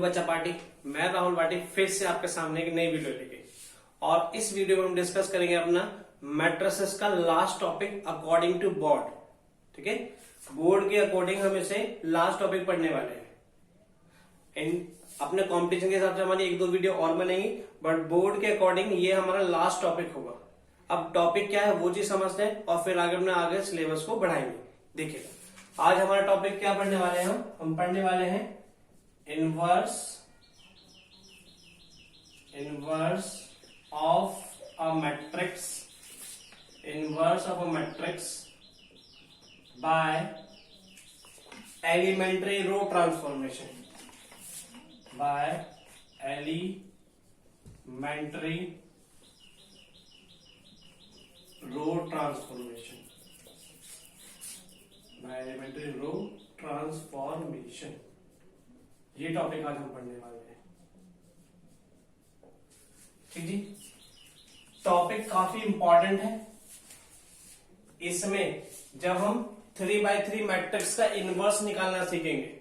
बच्चा पार्टी। मैं राहुल पार्टी फिर से आपके सामने एक नई वीडियो लेके, और इस वीडियो में हम डिस्कस करेंगे अपना मैट्रिसेस का last topic according to board. ठीक है, बोर्ड के अकॉर्डिंग हम इसे लास्ट टॉपिक पढ़ने वाले हैं। अपने कंपटीशन के हिसाब से हमारी एक दो वीडियो और बनेगी, बट बोर्ड के अकॉर्डिंग ये हमारा लास्ट टॉपिक होगा। अब टॉपिक क्या है वो चीज समझते हैं और फिर आगे अपने आगे सिलेबस को बढ़ाएंगे। देखिए आज हमारा टॉपिक क्या पढ़ने वाले हैं, हम पढ़ने वाले हैं inverse of a matrix, inverse of a matrix by elementary row transformation, by elementary row transformation, by elementary row transformation. ये टॉपिक आज हम पढ़ने वाले हैं। ठीक जी, टॉपिक काफी इंपॉर्टेंट है। इसमें जब हम 3x3 मैट्रिक्स का इनवर्स निकालना सीखेंगे,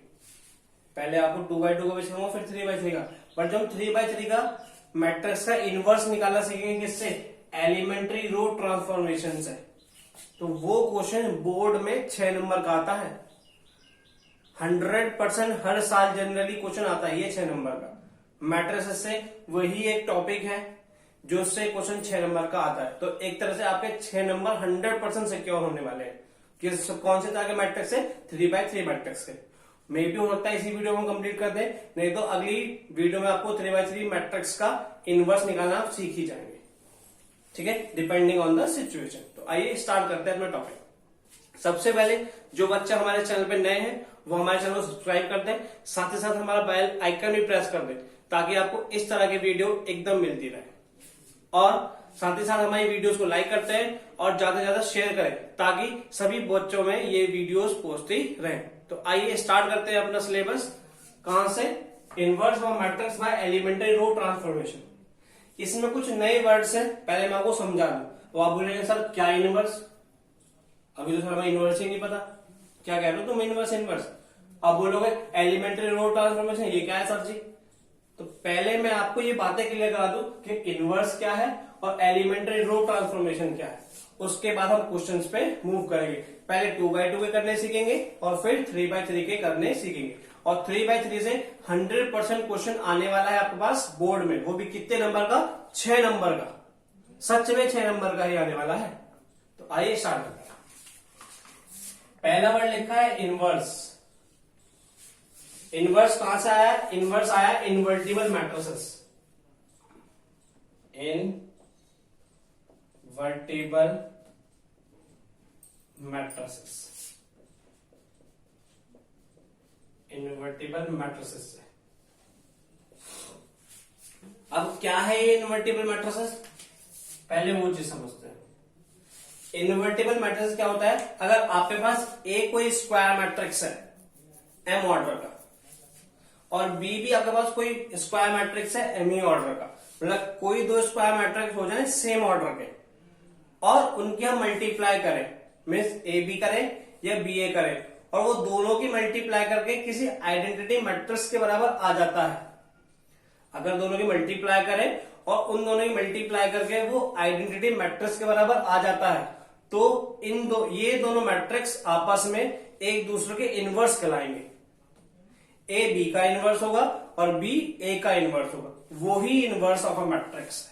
पहले आपको 2x2 का भी सिखाऊंगा फिर 3x3 का, बट जब 3x3 का मैट्रिक्स का इनवर्स निकालना सीखेंगे किससे, एलिमेंट्री रो ट्रांसफॉर्मेशन से, तो वो क्वेश्चन बोर्ड में 6 नंबर का आता है। 100% हर साल जनरली क्वेश्चन आता है ये 6 नंबर का। मैट्रिसेस से वही एक टॉपिक है जो से क्वेश्चन 6 नंबर का आता है। तो एक तरह से आपके 6 नंबर 100% सिक्योर होने वाले हैं। किस कौन से तरह के मैट्रिक्स से, 3x3 मैट्रिक्स के। मे भी हो सकता है इसी वीडियो में कंप्लीट कर दें, नहीं तो अगली वीडियो में आपको 3x3 मैट्रिक्स का इनवर्स निकालना आप सीख ही जाएंगे। ठीक है, डिपेंडिंग ऑन द सिचुएशन। तो आइए स्टार्ट करते हैं अपना टॉपिक। सबसे पहले जो बच्चा हमारे चैनल पे नए हैं वो हमारे चैनल को सब्सक्राइब कर दें, साथ ही साथ हमारा बेल आइकन भी प्रेस कर दें ताकि आपको इस तरह की वीडियो एकदम मिलती रहे। और साथ ही साथ हमारी वीडियोस को लाइक करते हैं और ज्यादा से ज्यादा शेयर करें ताकि सभी बच्चों में ये वीडियोस पहुंचती रहे। तो आइए स्टार्ट करते हैं अपना सिलेबस। कहां से, inverse of matrix by elementary row transformation. इसमें कुछ नए वर्ड्स हैं, पहले मैं आपको समझा दूं। तो आप बोलेंगे सर क्या इनवर्स, अभी तो सर हमें इनवर्स ही नहीं पता, क्या कह रहे हो तुम इनवर्स। आप बोलोगे एलिमेंट्री रो ट्रांसफॉर्मेशन, ये क्या है सर जी। तो पहले मैं आपको ये बातें क्लियर करा दूं कि इनवर्स क्या है और एलिमेंट्री रो ट्रांसफॉर्मेशन क्या है। उसके बाद हम क्वेश्चंस पे मूव करेंगे। पहले 2x2 के करने सीखेंगे और फिर 3x3 के करने सीखेंगे। और 3x3 से 100% क्वेश्चन आने वाला है आपके पास बोर्ड में, वो भी कितने नंबर का, 6 नंबर का। सच में 6 नंबर का ही आने वाला है। तो आइए स्टार्ट करते हैं। पहला वर्ड लिखा है इनवर्स। इनवर्स कहां से आया, इनवर्स आया invertible matrices, invertible matrices, invertible matrices से। अब क्या है ये इनवर्टिबल मैट्रिसेस, पहले वो चीज समझते हैं। इनवर्टिबल मैट्रिक्स क्या होता है, अगर आपके पास ए कोई स्क्वायर मैट्रिक्स है एम ऑर्डर का, और बी भी आपके पास कोई स्क्वायर मैट्रिक्स है एम ई ऑर्डर का, मतलब कोई दो स्क्वायर मैट्रिक्स हो जाए सेम ऑर्डर के, और उनके हम मल्टीप्लाई करें, मीन्स ए बी करें या बी ए करें, और वो दोनों की मल्टीप्लाई करके किसी आइडेंटिटी मैट्रिक्स के बराबर आ जाता है। अगर दोनों की मल्टीप्लाई करें और उन दोनों की मल्टीप्लाई करके वो आइडेंटिटी मैट्रिक्स के बराबर आ जाता है, तो ये दोनों मैट्रिक्स आपस में एक दूसरे के इनवर्स कहलाएंगे। ए बी का इनवर्स होगा और बी ए का इनवर्स होगा, वो ही इनवर्स ऑफ अ मैट्रिक्स है।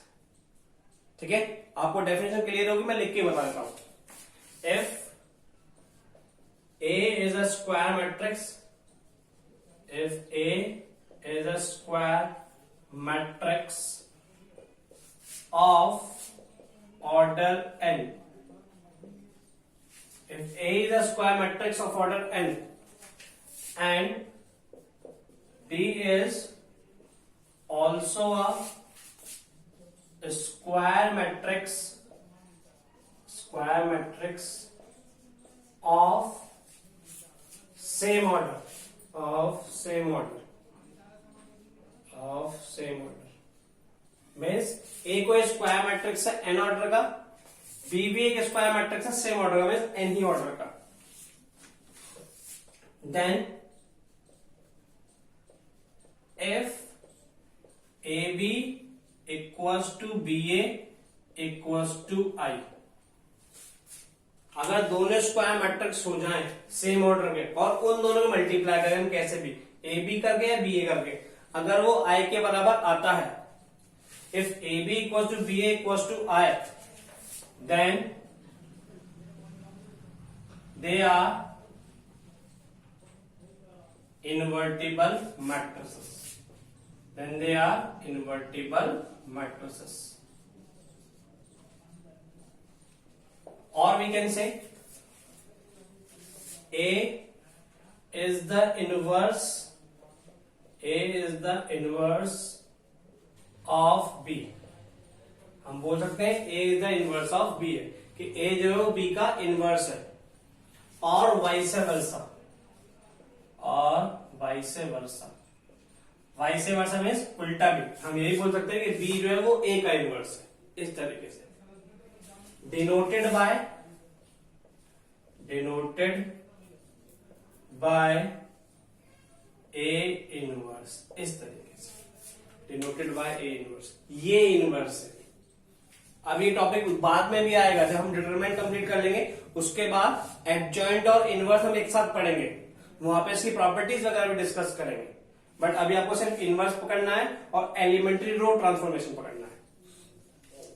ठीक है, आपको डेफिनेशन क्लियर होगी, मैं लिख के बता देता हूं। If A is a square matrix, if A is a square matrix of order n, if A is a square matrix of order n and B is also a square matrix of same order, means A को square matrix है n order का, B भी एक square matrix है same order का, means n ही order का। Then if A B equals to B A equals to I. अगर दोनों स्क्वायर मैट्रिक्स हो जाएं सेम ऑर्डर के और उन दोनों को मल्टीप्लाई करें हम कैसे भी, ए बी करके या बी ए करके, अगर वो आई के बराबर आता है, if A B equal to B A equal to I, then they are invertible matrices. Then they are invertible matrices. Or we can say A is the inverse of B. हम बोल सकते हैं A is the inverse of B है कि A जो है वो B का इनवर्स है, और वाइस वर्सा, और वाइस वर्सा मीन्स उल्टा भी। हम यही बोल सकते हैं कि बी जो है वो ए का इनवर्स है, इस तरीके से डिनोटेड बाय ए इनवर्स, इस तरीके से डिनोटेड बाय ए इनवर्स, ये इनवर्स है। अब ये टॉपिक बाद में भी आएगा, जब हम डिटरमिनेंट कंप्लीट कर लेंगे उसके बाद एडजॉइंट और इनवर्स हम एक साथ पढ़ेंगे, वहां पे इसकी प्रॉपर्टीज वगैरह भी डिस्कस करेंगे। बट अभी आपको सिर्फ इनवर्स पकड़ना है और एलिमेंट्री रो ट्रांसफॉर्मेशन पकड़ना है।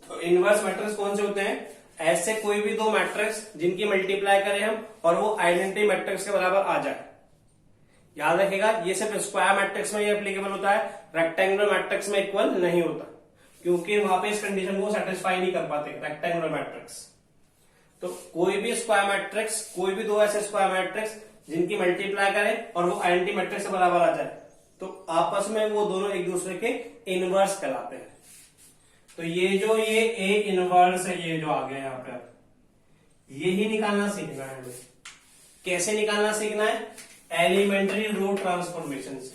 तो इनवर्स मैट्रिक्स कौन से होते हैं? ऐसे कोई भी दो मैट्रिक्स जिनकी मल्टीप्लाई करें हम और वो आइडेंटिटी मैट्रिक्स के बराबर आ जाए। याद रखिएगा, ये सिर्फ स्क्वायर मैट्रिक्स में ये एप्लीकेबल होता है, रेक्टेंगुलर मैट्रिक्स में इक्वल नहीं होता, क्योंकि वहां पे इस कंडीशन को सेटिस्फाई नहीं कर पाते रेक्टेंगुलर मैट्रिक्स। तो कोई भी स्क्वायर मैट्रिक्स, कोई भी दो ऐसे स्क्वायर मैट्रिक्स जिनकी मल्टीप्लाई करें और वो आइडेंटिटी मैट्रिक्स से बराबर आ जाए, तो आपस में वो दोनों एक दूसरे के इनवर्स कहलाते हैं। तो ये ए इनवर्स है, ये जो आ गया यहाँ पे, ये ही निकालना सीखना है हमें। कैसे निकालना सीखना है? एलिमेंट्री रो ट्रांसफॉर्मेशन से।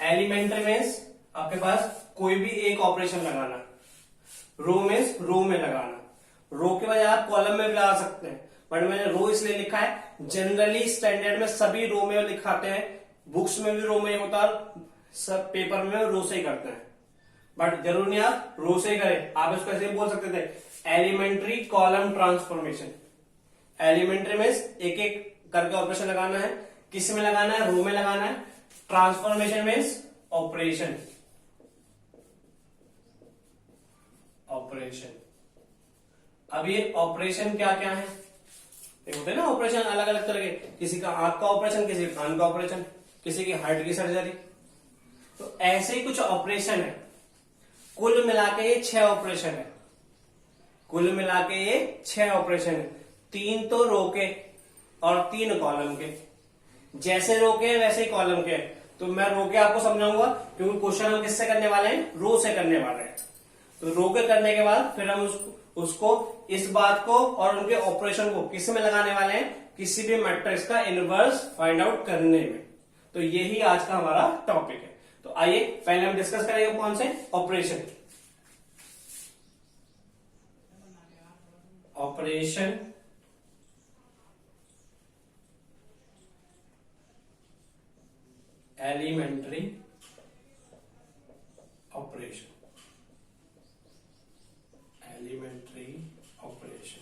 एलिमेंट्री मीन्स आपके पास कोई भी एक ऑपरेशन लगाना, रो मीन्स रो में लगाना। रो के बजाय आप कॉलम में भी लगा सकते हैं, बट मैंने रो इसलिए लिखा है, जनरली स्टैंडर्ड में सभी रो में लिखाते हैं, बुक्स में भी रो में होता है, सब पेपर में रो से ही करते हैं, बट जरूर नहीं आप रो से ही करें। आप इसको ऐसे बोल सकते थे, elementary column transformation. Elementary means एक एक करके ऑपरेशन लगाना है, किस में लगाना है? रो में लगाना है। ट्रांसफॉर्मेशन मीन्स ऑपरेशन, अब ये ऑपरेशन क्या क्या है? होते हैं ना ऑपरेशन अलग अलग तरह के, किसी का आंख का ऑपरेशन, किसी का कान का ऑपरेशन, किसी की हार्ट की सर्जरी। तो ऐसे ही कुछ ऑपरेशन है, कुल मिलाके ये 6 ऑपरेशन है। कुल मिलाके ये 6 ऑपरेशन है, 3 तो रो के और 3 कॉलम के। जैसे रो के वैसे ही कॉलम के। तो मैं रो के आपको समझाऊंगा, क्योंकि क्वेश्चन हम किससे करने वाले हैं? रो से करने वाले हैं। तो रो के करने के बाद फिर हम उसको इस बात को और उनके ऑपरेशन को किस में लगाने वाले हैं? किसी भी मैट्रिक्स का इनवर्स फाइंड आउट करने में। तो यही आज का हमारा टॉपिक है। तो आइए पहले हम डिस्कस करेंगे कौन से? Operation. Operation elementary operation, elementary operation.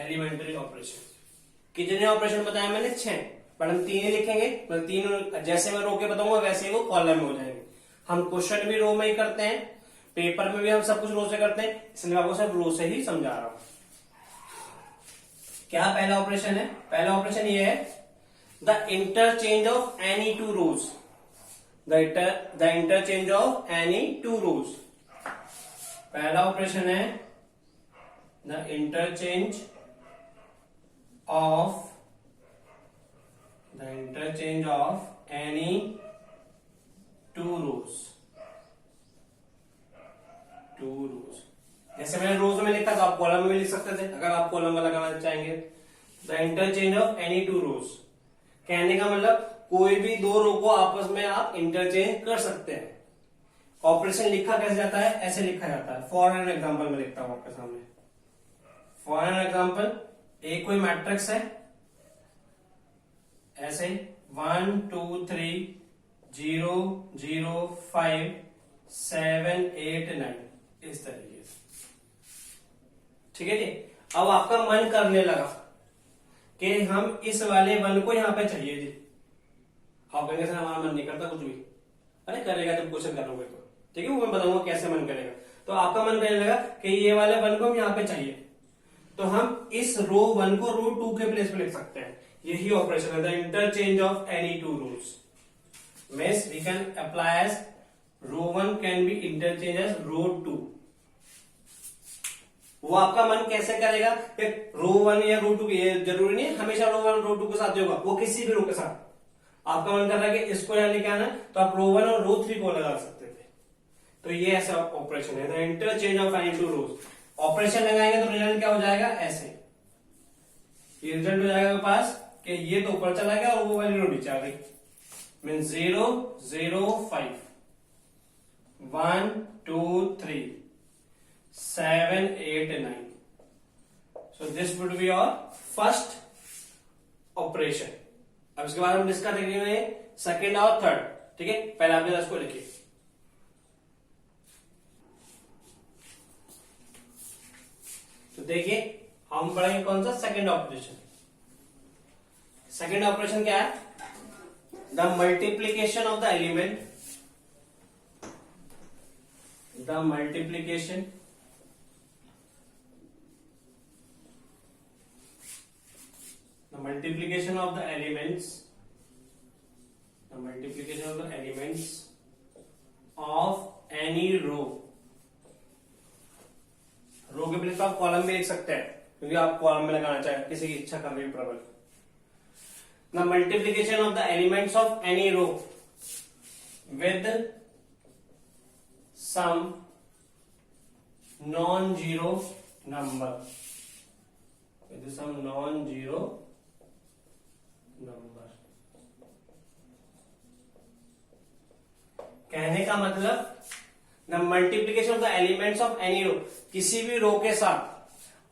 Elementary operation कितने ऑपरेशन बताया मैंने? 6, पर हम 3 ही लिखेंगे। मतलब 3 जैसे मैं रो के बताऊंगा वैसे ही वो कॉलम में हो जाएंगे। हम क्वेश्चन भी रो में ही करते हैं, पेपर में भी हम सब कुछ रो से करते हैं, इसलिए आपको सिर्फ रो से ही समझा रहा हूं। क्या पहला ऑपरेशन है? पहला ऑपरेशन ये है, the interchange of any 2 rows. The interchange of any 2 rows. पहला ऑपरेशन है the interchange of any 2 rows. जैसे मैंने रोज में लिखा था, आप कॉलम में लिख सकते थे अगर आप कॉलम में लगाना चाहेंगे। द इंटरचेंज ऑफ एनी 2 रोज कहने का मतलब कोई भी 2 रो को आपस में आप इंटरचेंज कर सकते हैं। ऑपरेशन लिखा कैसे जाता है? ऐसे लिखा जाता है। फॉर एन एग्जांपल में लिखता हूं आपके सामने। फॉर एन एग्जाम्पल, एक कोई मैट्रिक्स है ऐसे 1 2 3 0 0 5 7 8 9 इस तरीके से, ठीक है जी। अब आपका मन करने लगा कि हम इस वाले 1 को यहां पे चाहिए जी। आप कहेंगे सर हमारा मन नहीं करता कुछ भी। अरे करेगा जब क्वेश्चन करोगे तो, ठीक है, वो मैं बताऊंगा कैसे मन करेगा। तो आपका मन करने लगा कि ये वाले 1 को हम यहाँ पे चाहिए, तो हम इस रो 1 को रो 2 के प्लेस पे लिख सकते हैं। यही ऑपरेशन है, the interchange of any two rows means we can apply as row 1 can be interchange as row 2। वो आपका मन कैसे करेगा कि रो 1 या रो 2, ये जरूरी नहीं हमेशा रो 1 रो 2 के साथ होगा, वो किसी भी रो के साथ। आपका मन कर रहा है कि इसको यहां लेके आना है, तो आप रो 1 और रो 3 को लगा सकते थे। तो ये ऐसा ऑपरेशन है, the interchange of any two rows. Operation लगाएंगे तो रिजल्ट क्या हो जाएगा, ऐसे ये रिजल्ट हो जाएगा पास कि ये तो ऊपर चला गया और वो वाली रो नीचे आ गई। Mean 0 0 5 1 2 3 7 8 9। So this would be your first operation. अब इसके बाद हम डिस्कस करेंगे सेकेंड और थर्ड, ठीक है। पहले आप 10 को लिखिए। तो देखिए हम पढ़ेंगे कौन सा, सेकेंड ऑपरेशन। सेकेंड ऑपरेशन क्या है, the multiplication of the element, the multiplication of the elements, the multiplication of the elements of any row। रो के प्लेस आप कॉलम में लिख सकते हैं, क्योंकि आप कॉलम में लगाना चाहें, किसी की इच्छा कर रही है प्रबल। The multiplication of the elements of any row with some non zero number, with some non zero number. कहने का मतलब the multiplication of the elements of any row, किसी भी रो के साथ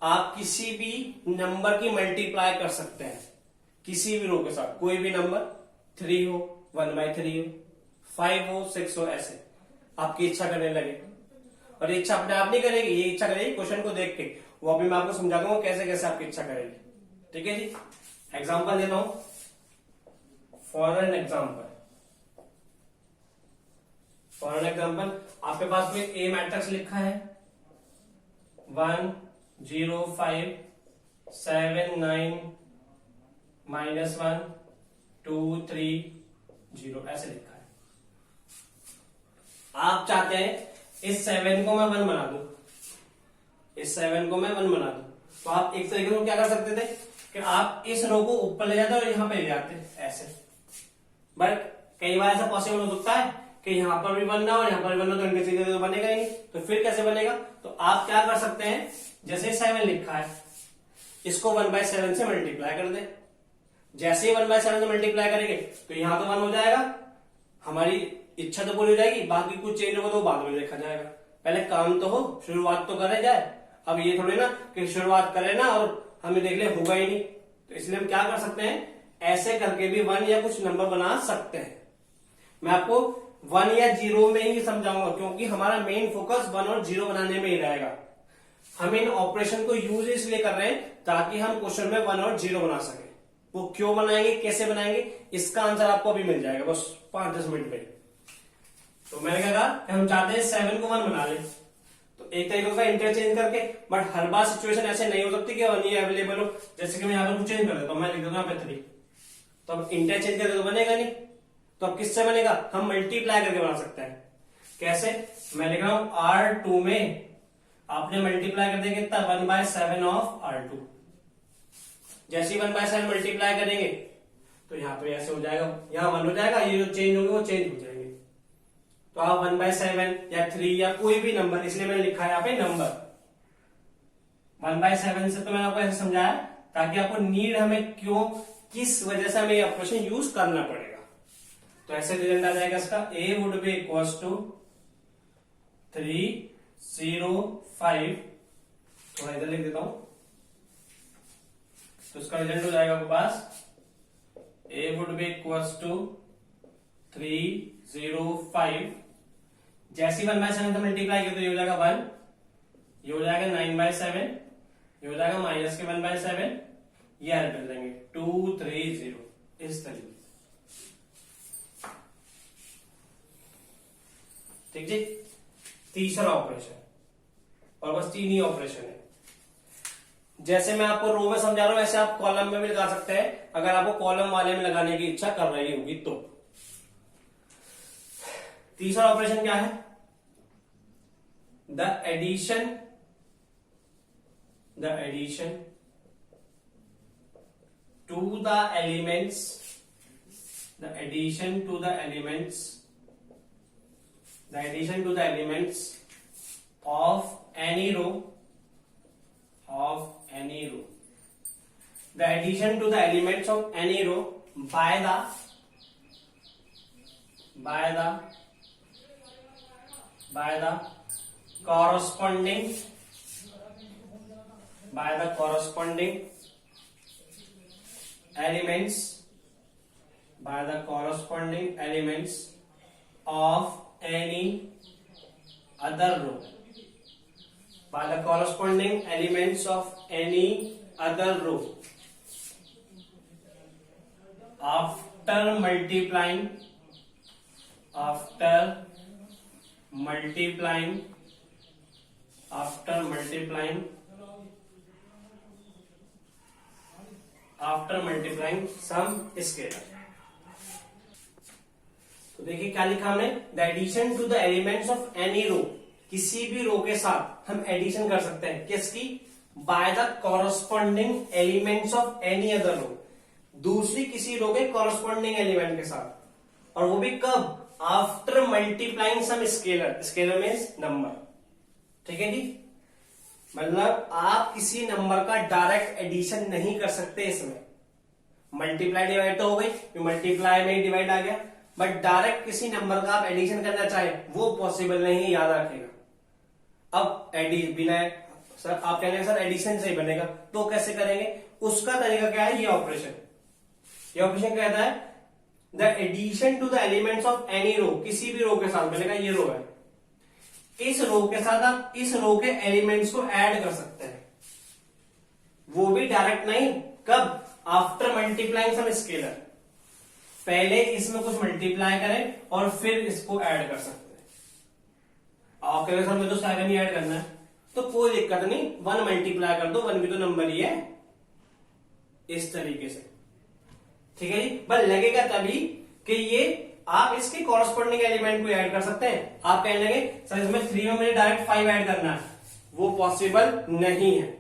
आप किसी भी नंबर की मल्टीप्लाई कर सकते हैं, किसी भी रो के साथ कोई भी नंबर, 3 हो 1/3 हो 5 हो 6 हो, ऐसे आपकी इच्छा करने लगे। और इच्छा अपने आप नहीं करेगी, ये इच्छा करेगी क्वेश्चन को देख के। वो अभी मैं आपको समझा दूंगा कैसे कैसे आपकी इच्छा करेगी, ठीक है जी। एग्जाम्पल देता हूं, फॉर एन एग्जाम्पल, आपके पास में ए मैट्रिक्स लिखा है 1 0 5 7 9 -1 2 3 0 ऐसे लिखा है। आप चाहते हैं इस 7 को मैं 1 बना दूं, इस 7 को मैं 1 बना दूं, तो आप एक तरीके से क्या कर सकते थे कि आप इस रो को ऊपर ले जाते और यहां पे ले जाते ऐसे। बट कई बार ऐसा पॉसिबल हो सकता है कि यहां पर भी बनना और यहां पर भी बनना, तो इनके सीधे तो बनेगा ही नहीं। तो फिर कैसे बनेगा, तो आप क्या कर सकते हैं, जैसे 7 लिखा है इसको 1/7 से मल्टीप्लाई कर दे। जैसे ही 1/7 से मल्टीप्लाई करेंगे तो यहां तो 1 हो जाएगा, हमारी इच्छा तो पूरी हो जाएगी, बाकी कुछ चेंज होगा तो बाद में देखा जाएगा। पहले काम तो हो, शुरुआत तो करे जाए। अब ये थोड़ी ना कि शुरुआत करे ना और हमें देख ले होगा ही नहीं, तो इसलिए हम क्या कर सकते हैं, ऐसे करके भी 1 या कुछ नंबर बना सकते हैं। मैं आपको 1 या 0 में ही समझाऊंगा, क्योंकि हमारा मेन फोकस 1 और 0 बनाने में ही रहेगा। हम इन ऑपरेशन को यूज इसलिए कर रहे हैं ताकि हम क्वेश्चन में 1 और 0 बना सके। वो क्यों बनाएंगे, कैसे बनाएंगे, इसका आंसर आपको अभी मिल जाएगा बस 5-10 मिनट में। तो मैंने कहा कि हम चाहते हैं 7 को 1 बना लें, तो एक तरीके का इंटरचेंज करके। बट हर बार सिचुएशन ऐसे नहीं हो सकती कि 1 ही अवेलेबल हो। जैसे कि मैं यहाँ पर कुछ चेंज कर देता हूं, मैं लिख देता हूं 3, तो अब इंटरचेंज करके तो बनेगा नहीं, तो अब किससे बनेगा, हम मल्टीप्लाई करके बना सकते हैं। कैसे, मैं लिख रहा हूं R2 में आपने मल्टीप्लाई कर देंगे कितना, 1/7 ऑफ R2। जैसे ही 1/7 मल्टीप्लाई करेंगे तो यहाँ पे ऐसे हो जाएगा, यहाँ 1 हो जाएगा, ये जो चेंज होंगे वो चेंज हो जाएंगे। तो आप 1/7 या 3 या कोई भी नंबर, इसलिए मैंने लिखा है यहाँ पे नंबर 1/7 से। तो मैंने आपको ऐसे समझाया ताकि आपको नीड हमें क्यों, किस वजह से हमें ऑपरेशन यूज करना पड़ेगा। तो ऐसे रिजल्ट आ जाएगा इसका, A would be equals to 3 0 5, थोड़ा इधर लिख देता हूं, तो इसका रिजल्ट हो जाएगा आपके पास a would be equals to 305। जैसी 1/7 से मल्टीप्लाई किया तो ये हो जाएगा 1, ये हो जाएगा 9/7, ये हो जाएगा माइनस के 1/7, ये ऐड कर देंगे 230 इस तरीके। ठीक जी, तीसरा ऑपरेशन, और बस 3 ही ऑपरेशन है। जैसे मैं आपको रो में समझा रहा हूं वैसे आप कॉलम में भी लगा सकते हैं, अगर आपको कॉलम वाले में लगाने की इच्छा कर रही होगी तो। तीसरा ऑपरेशन क्या है? The addition to the elements, the addition to the elements of any row, the addition to the elements of any row by the corresponding elements of any other row, after multiplying some scalar। तो देखिए क्या लिखा हमने, the addition to the elements of any row, किसी भी रो के साथ हम एडिशन कर सकते हैं, किसकी? By the corresponding elements of any other row, दूसरी किसी रो के कॉरस्पॉन्डिंग एलिमेंट के साथ, और वो भी कब? After multiplying some scalar, scalar means number. ठीक है जी, मतलब आप किसी नंबर का डायरेक्ट एडिशन नहीं कर सकते इसमें। मल्टीप्लाई डिवाइड तो हो गई, मल्टीप्लाई में डिवाइड आ गया, बट डायरेक्ट किसी नंबर का आप एडिशन करना चाहे वो पॉसिबल नहीं है, याद रखिएगा। अब बिना सर आप कहेंगे सर एडिशन से ही बनेगा, तो कैसे करेंगे? उसका तरीका क्या है? ये ऑपरेशन कहता है the addition to the elements of any row, किसी भी रो के साथ बनेगा। ये रो है, इस रो के साथ आप इस रो के एलिमेंट्स को ऐड कर सकते हैं, वो भी डायरेक्ट नहीं। कब? आफ्टर मल्टीप्लाइंग सम स्केलर, पहले इसमें कुछ मल्टीप्लाई करें और फिर इसको ऐड कर सकते हैं। आप कहेंगे सर मुझे तो 7 ही ऐड करना है, तो कोई दिक्कत नहीं, 1 मल्टीप्लाई कर दो, 1 भी तो नंबर ही है, इस तरीके से। ठीक है जी, बस लगेगा तभी कि ये आप इसके कॉरस्पॉन्डिंग एलिमेंट को ऐड कर सकते हैं। आप कहने लगे सर इसमें 3 में मुझे डायरेक्ट 5 ऐड करना है, वो पॉसिबल नहीं है।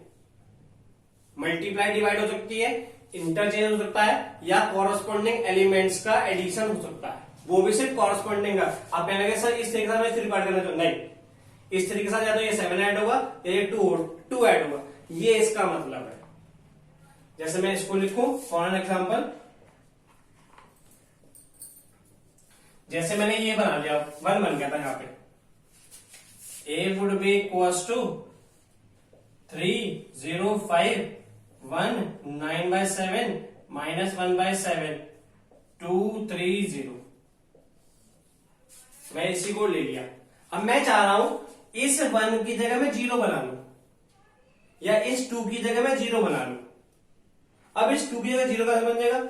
मल्टीप्लाई डिवाइड हो सकती है, इंटरचेंज हो सकता है, या कॉरस्पॉन्डिंग एलिमेंट्स का एडिशन हो सकता है, वो भी सिर्फ कॉरस्पॉन्डिंग का। आप कहने लगे सर इस तरीके से मैं 3 ऐड करना चाहूँ, नहीं, इस तरीके से या तो ये 7 ऐड होगा या ये 2 ऐड होगा, ये इसका मतलब है। जैसे मैं इसको लिखूं फॉर एन एग्जाम्पल, जैसे मैंने ये बना लिया, 1 बन गया था यहाँ पे, a would be equals to 305 1 9/7 minus 1/7 230। मैं इसी को ले लिया। अब मैं चाह रहा हूं इस 1 की जगह मैं 0 बना लूं, या इस 2 की जगह मैं 0 बना लूं। अब इस 2 की जगह 0 कैसे बन जाएगा?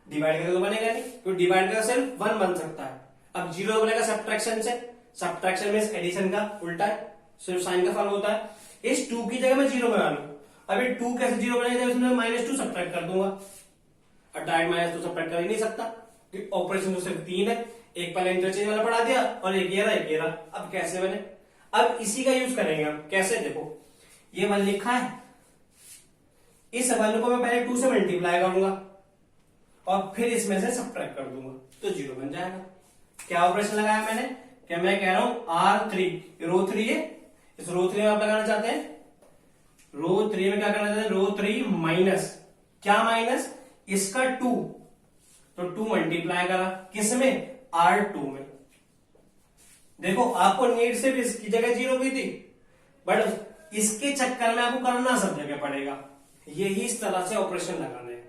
डिवाइड करके तो बनेगा नहीं, क्योंकि डिवाइड करके सिर्फ 1 बन सकता है। अब 0 बनेगा सब्ट्रैक्शन से, सब्ट्रैक्शन मींस एडिशन का उल्टा है, सिर्फ साइन का फॉलो होता है। इस 2 की जगह मैं 0 बना लूं, अभी 2 कैसे 0 बनेगा? उसमें -2 सब्ट्रैक्ट कर दूंगा, और डायरेक्ट -2 सब्ट्रैक्ट कर ही नहीं सकता, क्योंकि ऑपरेशन तो सिर्फ 3 है। एक पहले इंटरचेंज वाला पढ़ा दिया, और एक ये रहा। अब कैसे बने? अब इसी का यूज करेंगे हम। कैसे? देखो, ये 1 लिखा है, इस 1 को मैं पहले 2 से मल्टीप्लाई करूंगा और फिर इसमें से सब्ट्रैक्ट कर दूंगा, तो 0 बन जाएगा। क्या ऑपरेशन लगाया मैंने? क्या मैं कह रहा हूं R3, रो 3 है, इस रो 3 में आप लगाना चाहते हैं, रो 3 में क्या करना चाहते हैं? रो 3 माइनस, क्या माइनस? इसका 2, तो 2 मल्टीप्लाई करा किसमें? R2 में। देखो आपको नीड से भी इसकी जगह 0 भी थी, बट इसके चक्कर में आपको करना सब जगह पड़ेगा। यही इस तरह से ऑपरेशन लगाने हैं।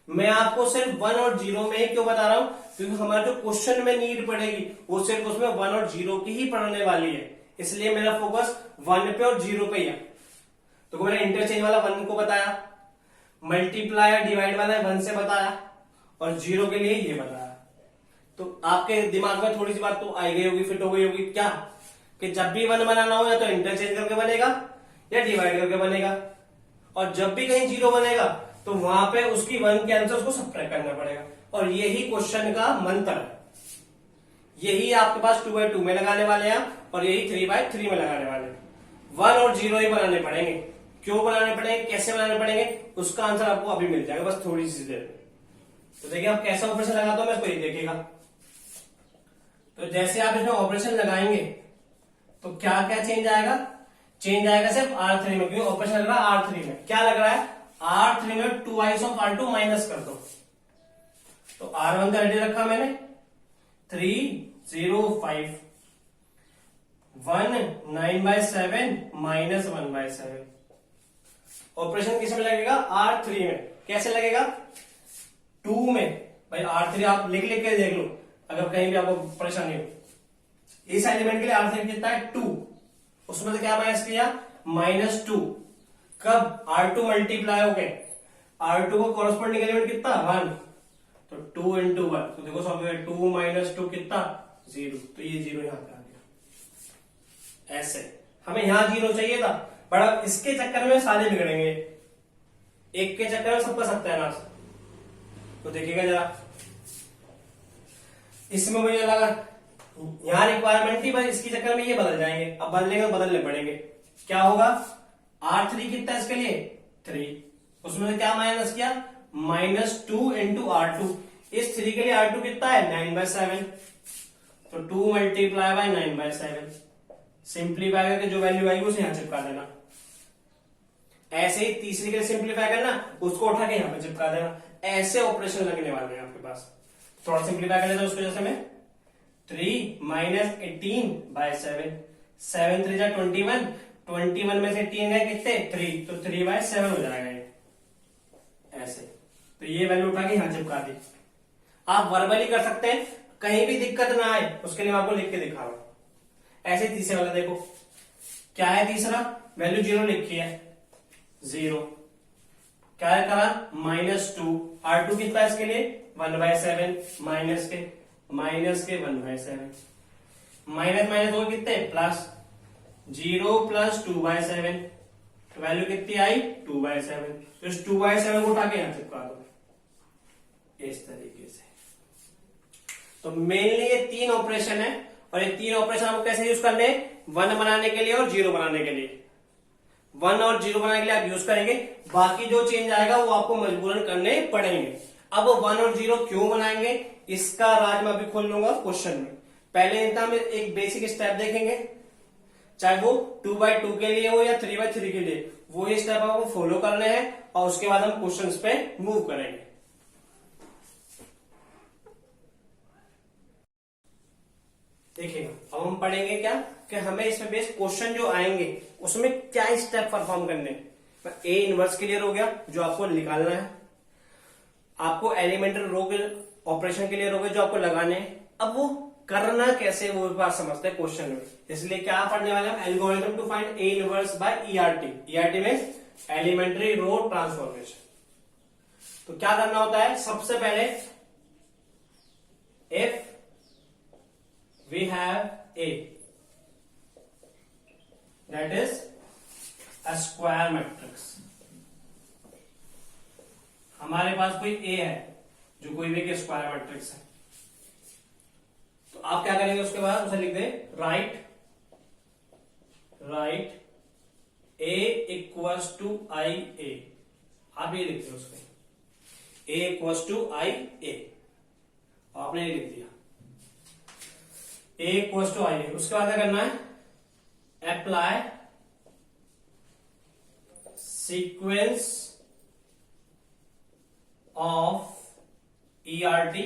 मैं आपको सिर्फ 1 और 0 में ही क्यों बता रहा हूं, क्योंकि हमारे जो क्वेश्चन में नीड पड़ेगी वो सिर्फ उसमें 1 और 0 की ही पढ़ने वाली है, इसलिए मेरा फोकस 1 पे और 0 पे ही है। तो मैंने इंटरचेंज वाला 1 को बताया, मल्टीप्लाई और डिवाइड वाला 1 से बताया, और 0 के लिए ये बताया। तो आपके दिमाग में थोड़ी सी बात तो आई गई होगी, फिट हो गई होगी क्या, कि जब भी 1 बनाना हो या तो इंटरचेंज करके बनेगा या डिवाइड करके बनेगा, और जब भी कहीं 0 बनेगा तो वहां पे उसकी 1 के आंसर उसको सब्ट्रैक्ट करना पड़ेगा। और यही क्वेश्चन का मंत्र है, यही आपके पास 2/2 में लगाने वाले हैं और यही 3/3 में लगाने वाले हैं। 1 और 0 ही बनाने पड़ेंगे। क्यों बनाने पड़ेंगे, कैसे बनाने पड़ेंगे, उसका आंसर आपको अभी मिल जाएगा, बस थोड़ी सी देर में। तो देखिए आप कैसा ऑपरेशन लगाता हूं मैं, इसको ये देखिएगा। तो जैसे आप इसमें ऑपरेशन लगाएंगे तो क्या क्या चेंज आएगा, चेंज आएगा सिर्फ R3 में, क्योंकि ऑपरेशन लग रहा है R3 में। क्या लग रहा है, R3 में 2i ऑफ R2 माइनस कर दो। तो R1 का रेडी रखा मैंने 305, 1 9/7 माइनस 1/7। ऑपरेशन किस में लगेगा, R3 में। कैसे लगेगा, 2 में। भाई R3 आप लिख के देख लो, अगर कहीं भी आपको परेशानी हो। इस एलिमेंट के लिए R3 कितना है 2, उसमें से क्या माइनस किया -2। कब, R2 मल्टीप्लाई हो गए, R2 को कॉरस्पॉन्डिंग एलिमेंट कितना 1, तो 2 into 1। तो देखो सब 2 - 2 कितना 0, तो ये 0 यहां पे आ गया। ऐसे हमें यहां 0 चाहिए था, बड़ा इसके चक्कर में सारे बिगड़ेंगे, एक के चक्कर में सबका सत्यानाश। तो देखिएगा जरा, इसमें मुझे लगा यहां रिक्वायरमेंट थी, बस इसके चक्कर में ये बदल जाएंगे। अब बदलेंगे तो बदलने पड़ेंगे। क्या होगा, R3 कितना है इसके लिए 3, उसमें से क्या माइनस किया -2 into R2। इस 3 के लिए R2 कितना है 9/7, तो 2 मल्टीप्लाई बाय 9/7। सिंप्लीफाई करके जो वैल्यू आएगी उसे यहां चिपका देना। ऐसे ही तीसरी के लिए सिंप्लीफाई करना, उसको उठा के यहां पे चिपका देना। ऐसे ऑपरेशन लगने वाले हैं आपके पास। थोड़ा सिंप्लीफाई कर लेते हैं, उसको जैसे मैं 3 - 18/7, 7 3 जा 21, 21 में से 18 गए कितने 3, तो 3/7 हो जाएगा ये। ऐसे तो ये वैल्यू उठा के यहां चिपका दी। आप वर्बली कर सकते हैं, कहीं भी दिक्कत ना आए उसके लिए मैं आपको लिख के दिखा रहा हूं। ऐसे तीसरे वाला देखो, क्या है तीसरा, वैल्यू 0 लिखी है 0, क्या करा -2, R2 कितना है इसके लिए 1/7, माइनस के 1/7, माइनस माइनस हो कितने प्लस, 0 + 2/7, तो वैल्यू कितनी आई 2/7। तो इस 2/7 को उठा के यहां चिपका दो इस तरीके से। तो मेनली ये 3 ऑपरेशन है, और ये 3 ऑपरेशन आपको कैसे यूज करने हैं, 1 बनाने के लिए और 0 बनाने के लिए। 1 और 0 बनाने के लिए आप यूज करेंगे, बाकी जो चेंज आएगा वो आपको मजबूरन करने पड़ेंगे। अब 1 और 0 क्यों बनाएंगे, इसका राज मैं अभी खोल लूंगा क्वेश्चन में। पहले इनका हम एक बेसिक स्टेप देखेंगे, चाहे वो 2/2 के लिए हो या 3/3 के लिए, वो ही स्टेप आपको फॉलो करने हैं, और उसके बाद हम क्वेश्चंस पे मूव करेंगे। देखिएगा अब हम पढ़ेंगे क्या, कि हमें इसमें बेस क्वेश्चन जो आएंगे उसमें क्या स्टेप परफॉर्म करने हैं। ए इनवर्स क्लियर हो गया, जो आपको निकालना है। आपको एलिमेंट्री रो के ऑपरेशन क्लियर हो गए, जो आपको लगाने हैं। अब वो करना कैसे वो बात समझते हैं क्वेश्चन में, इसलिए क्या पढ़ने वाले हम, algorithm to find A inverse by ERT. ERT में एलिमेंट्री रो ट्रांसफॉर्मेशन। तो क्या करना होता है, सबसे पहले if we have A, that is a square matrix। हमारे पास कोई A है जो कोई भी स्क्वायर मैट्रिक्स है, तो आप क्या करेंगे, उसके बाद उसे लिख दे राइट A = IA। आप ये लिखते हो उसमें A = IA, आपने ये लिख दिया A = IA। उसके बाद क्या करना है, apply sequence of ERT।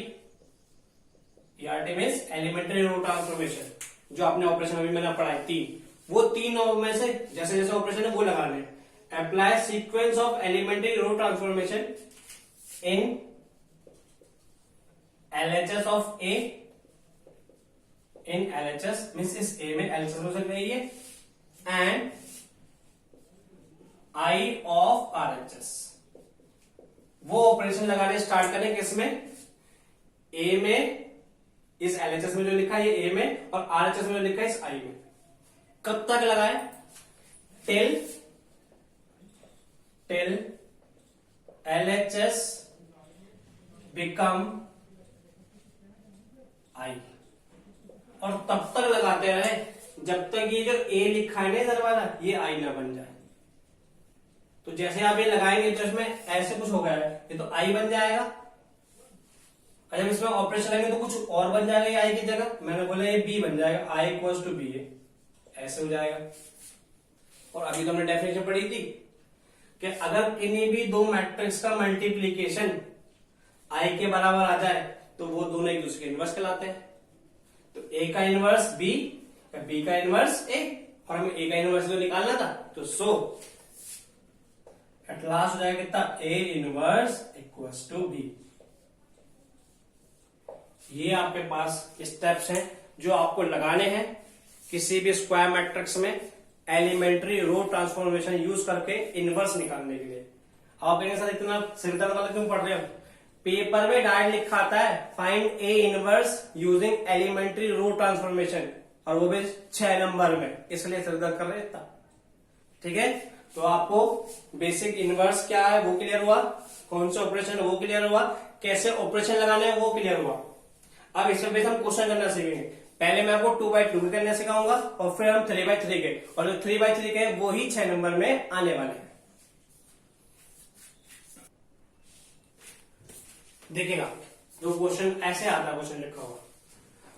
ERT means elementary row transformation, जो आपने ऑपरेशन अभी मैंने पढ़ाई 3, वो 3 में से जैसे जैसे ऑपरेशन है वो लगाने। Apply sequence of elementary row transformation in LHS of A, in LHS means इस A में LHS हो सकता है ये, एंड I ऑफ RHS। वो ऑपरेशन लगाने स्टार्ट करें किसमें, A में, इस LHS में जो लिखा है ये A में, और RHS में जो लिखा है इस I में। कब तक लगाए, टिल LHS बिकम I, और तब तक लगाते रहे जब तक ये जो A लिखा है ना इधर वाला, ये I ना बन जाए। तो जैसे आप ये लगाएंगे तो इसमें ऐसे कुछ हो गया है, ये तो I बन जाएगा, और जब इसमें ऑपरेशन लगेंगे तो कुछ और बन जाएगा ये I की जगह, मैंने बोला ये B बन जाएगा, I इक्वल्स टू B, ऐसे हो जाएगा। और अभी तो हमने डेफिनेशन पढ़ी थी कि अगर किन्हीं भी दो मैट्रिक्स का मल्टीप्लीकेशन I के बराबर आ जाए तो वो दोनों एक दूसरे के इनवर्स कहलाते हैं। तो A का इनवर्स B या B का इनवर्स A, और हमें A का इनवर्स जो निकालना था, तो सो एट लास्ट हो जाएगा कितना, A inverse equals to B। ये आपके पास स्टेप्स हैं जो आपको लगाने हैं किसी भी स्क्वायर मैट्रिक्स में एलिमेंट्री रो ट्रांसफॉर्मेशन यूज करके इनवर्स निकालने के लिए। आप कहेंगे सर इतना सिरदर्द वाला क्यों पढ़ रहे हो, पेपर में डायरेक्ट लिखा आता है find A inverse using elementary row transformation, और वो भी 6 नंबर में, इसलिए सिरदर्द कर रहे हैं। ठीक है, तो आपको बेसिक इनवर्स क्या है वो क्लियर हुआ, कौन से ऑपरेशन वो क्लियर हुआ, कैसे ऑपरेशन लगाने हैं वो क्लियर हुआ। अब इसमें बेस हम क्वेश्चन करना सीखेंगे। पहले मैं आपको 2x2 के करने सिखाऊंगा, और फिर हम 3x3 के, और जो 3x3 के वो ही 6 नंबर में आने वाले हैं। देखिएगा जो क्वेश्चन ऐसे आता है, क्वेश्चन लिखा हुआ